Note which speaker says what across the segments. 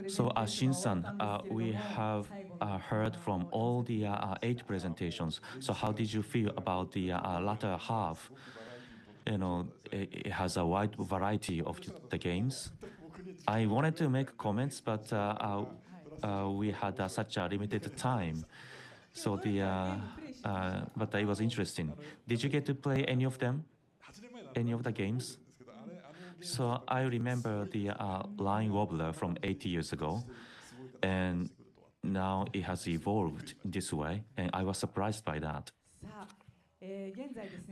Speaker 1: So, Shin-san, we have heard from all the 8 presentations. So, how did you feel about the latter half? It has a wide variety of the games. I wanted to make comments, but we had such a limited time. So but it was interesting. Did you get to play any of them? Any of the games? So I remember the Line Wobbler from 80 years ago, and now it has evolved in this way, and I was surprised by that.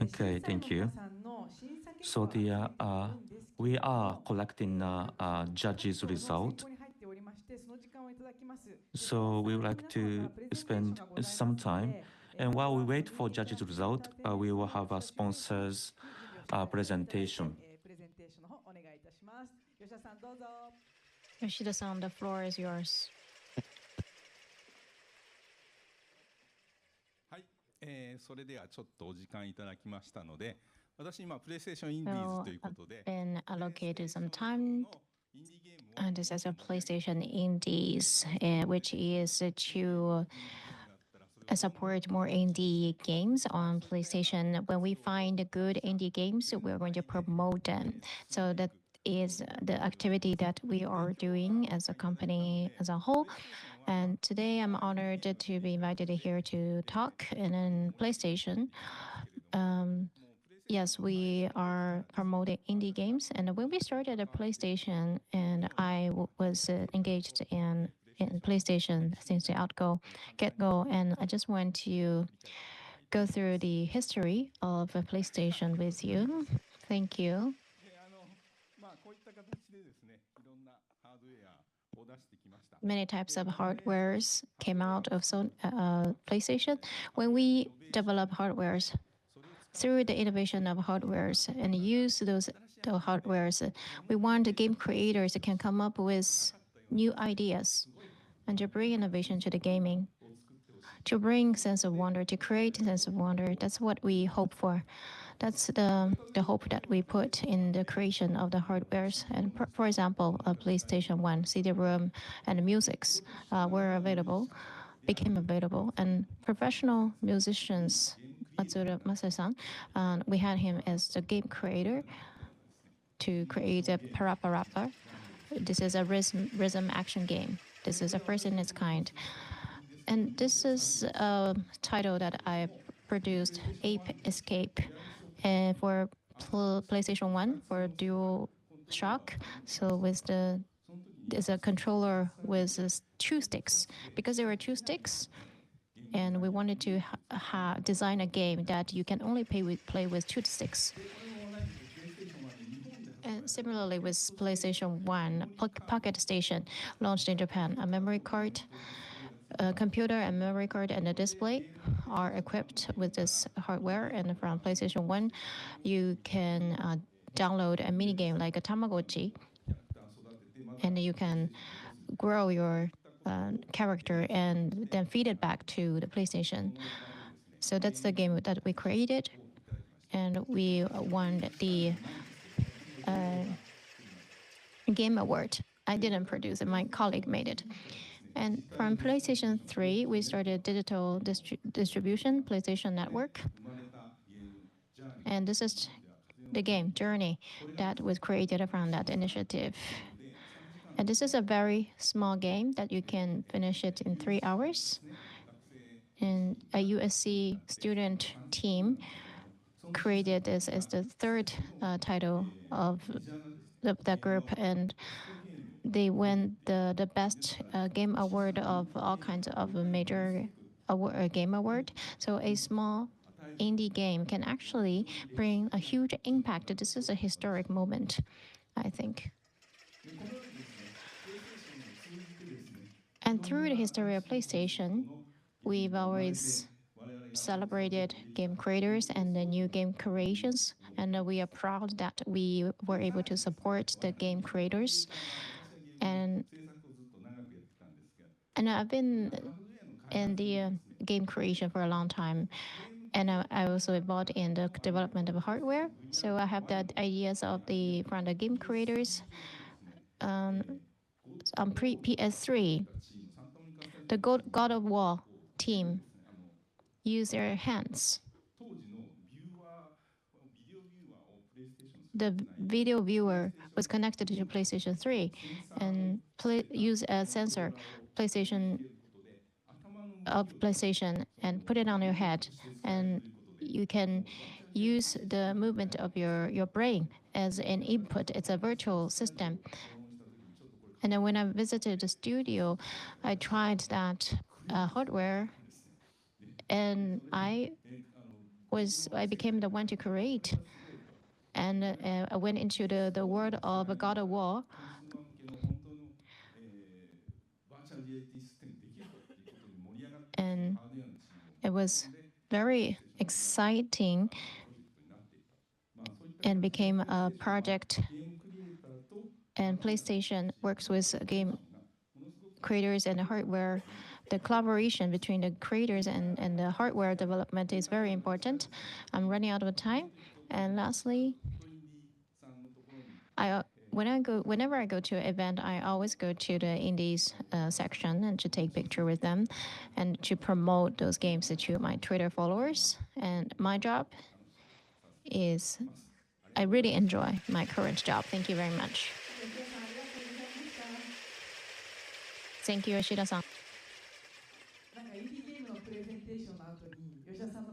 Speaker 1: Okay, thank you. So we are collecting judges' result. So we would like to spend some time, and while we wait for judges' result, we will have a sponsors presentation.
Speaker 2: Yoshida-san, the floor is yours.
Speaker 3: はい、それではちょっとお時間いただきましたので、私今プレイステーションインディーズということで、
Speaker 2: been allocated some time. This is a PlayStation Indies, which is to support more indie games on PlayStation. When we find good indie games, we're going to promote them. So that is the activity that we are doing as a company as a whole. And today I'm honored to be invited here to talk in PlayStation. Yes, we are promoting indie games. And when we started at PlayStation, and I was engaged in PlayStation since the get-go, and I just want to go through the history of PlayStation with you. Thank you.
Speaker 3: まあこういった形でですね、いろんなハードウェアを出してきました。
Speaker 2: Many types of hardwares came out of PlayStation. When we develop hardwares, through the innovation of hardwares and use those hardwares, we want the game creators that can come up with new ideas and to bring innovation to the gaming, to bring sense of wonder, to create sense of wonder. That's what we hope for. That's the hope that we put in the creation of the hardwares. And for example, a PlayStation 1 CD-ROM and musics became available, and professional musicians, Matsura Masasan, we had him as the game creator to create a Parappa Rapper. This is a rhythm action game. This is the first in its kind. And this is a title that I produced, Ape Escape, for PlayStation 1 for Dual Shock. So there's a controller with 2 sticks. Because there were 2 sticks, and we wanted to design a game that you can only play with 2 sticks. And similarly with PlayStation 1, Pocket Station launched in Japan, a memory card, a computer and memory card and a display are equipped with this hardware. And from PlayStation 1, you can download a mini game like a Tamagotchi, and you can grow your character and then feed it back to the PlayStation. So that's the game that we created, and we won the Game Award. I didn't produce it, my colleague made it. And from PlayStation 3, we started digital distribution, PlayStation Network. And this is the game, Journey, that was created from that initiative. And this is a very small game that you can finish it in 3 hours. And a USC student team created this as the 3rd title of that group, and they won the best game award of all kinds of major game award. So a small indie game can actually bring a huge impact. This is a historic moment, I think. And through the history of PlayStation, we've always celebrated game creators and the new game creations, and we are proud that we were able to support the game creators. And I've been in the game creation for a long time, and I also involved in the development of hardware. So I have the ideas from the game creators, on PS3, the God of War team use their hands. The video viewer was connected to PlayStation 3 and use a sensor PlayStation of PlayStation and put it on your head, and you can use the movement of your brain as an input. It's a virtual system. And then when I visited the studio, I tried that hardware, and I became the one to create, and I went into the world of God of War, and it was very exciting and became a project. And PlayStation works with game creators and the hardware. The collaboration between the creators and the hardware development is very important. I'm running out of time. And lastly, whenever I go to an event, I always go to the indies section and to take picture with them and to promote those games to my Twitter followers. And my job is, I really enjoy my current job. Thank you very much. Thank you, Yoshida-san.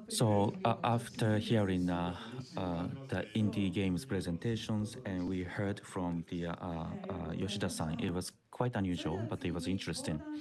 Speaker 1: So after hearing the indie games presentations, and we heard from the Yoshida-san, it was quite unusual, but it was interesting.